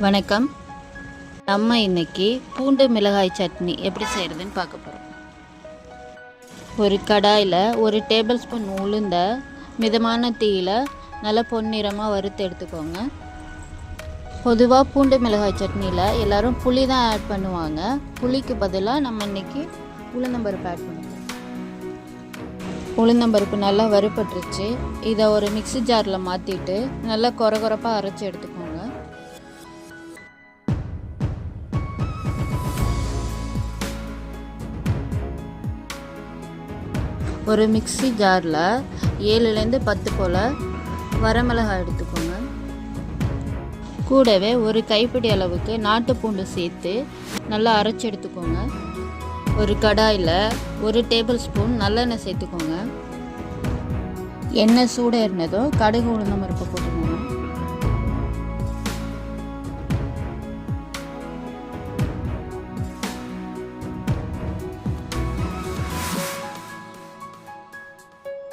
வணக்கம். நம்ம இன்னைக்கு பூண்டு மிளகாய் சட்னி எப்படி செய்கிறதுன்னு பார்க்க போகிறோம். ஒரு கடாயில் 1 டேபிள் ஸ்பூன் உளுந்த மிதமான தீயில் நல்லா பொன்னிறமாக வறுத்து எடுத்துக்கோங்க. பொதுவாக பூண்டு மிளகாய் சட்னியில் எல்லோரும் புளி தான் ஆட் பண்ணுவாங்க. புளிக்கு பதிலாக நம்ம இன்னைக்கு உளுந்தம்பருப்பு ஆட் பண்ணுவோம். உளுந்தம்பருப்பு நல்லா வறுபட்டுருச்சு. இதை ஒரு மிக்ஸி ஜாரில் மாற்றிட்டு நல்லா கொரகொரப்பாக அரைச்சி எடுத்துக்கோங்க. ஒரு மிக்ஸி ஜாரில் 7லேருந்து 10 போல் வரமிளகாய் எடுத்துக்கோங்க. கூடவே ஒரு கைப்பிடி அளவுக்கு நாட்டு பூண்டு சேர்த்து நல்லா அரைச்சி எடுத்துக்கோங்க. ஒரு கடாயில் 1 டேபிள் ஸ்பூன் நல்லெண்ணெய் சேர்த்துக்கோங்க. எண்ணெய் சூடேறினதும் கடுகு உளுந்தம் பருப்பு போட்டுக்கோங்க.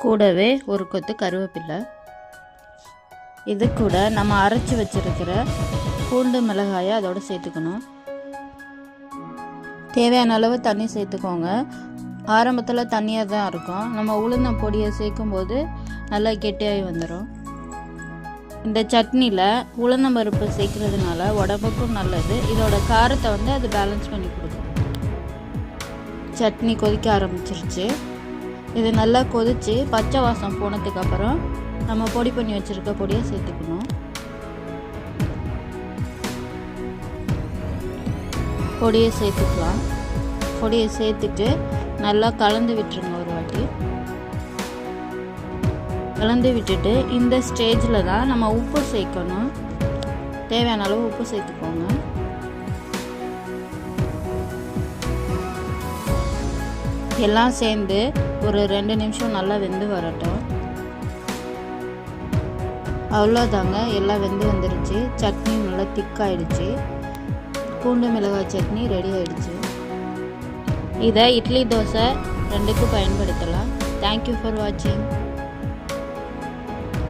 கூடவே ஒரு கொத்து கருவேப்பிலை. இது கூட நம்ம அரைச்சி வச்சிருக்கிற பூண்டு மிளகாயை அதோடு சேர்த்துக்கணும். தேவையான அளவு தண்ணி சேர்த்துக்கோங்க. ஆரம்பத்தில் தண்ணியாக தான் இருக்கும். நம்ம உளுந்தம் பொடியை சேர்க்கும்போது நல்லா கெட்டியாகி வந்துடும். இந்த சட்னியில் உளுந்தம்பருப்பு சேர்க்கறதுனால உடம்புக்கும் நல்லது. இதோட காரத்தை அது பேலன்ஸ் பண்ணி கொடுக்கும். சட்னி கொதிக்க ஆரம்பிச்சிருச்சு. இது நல்லா கொதித்து பச்சை வாசம் போனதுக்கப்புறம் நம்ம பொடி பண்ணி வச்சுருக்க பொடியை சேர்த்துக்கணும். பொடியை சேர்த்துக்கலாம். பொடியை சேர்த்துட்டு நல்லா கலந்து விட்டுருங்க. ஒரு வாட்டி கலந்து விட்டுட்டு இந்த ஸ்டேஜில் தான் நம்ம உப்பு சேர்க்கணும். தேவையான அளவு உப்பு சேர்த்துக்கோங்க. எல்லாம் சேர்ந்து ஒரு 2 நிமிஷம் நல்லா வெந்து வரட்டும். அவ்வளோதாங்க, எல்லாம் வெந்து வந்துருச்சு. சட்னி நல்லா திக்காயிடுச்சு. பூண்டு மிளகாய் சட்னி ரெடி ஆயிடுச்சு. இதை இட்லி தோசை 2க்கும் பயன்படுத்தலாம். தேங்க்யூ ஃபார் வாட்சிங்.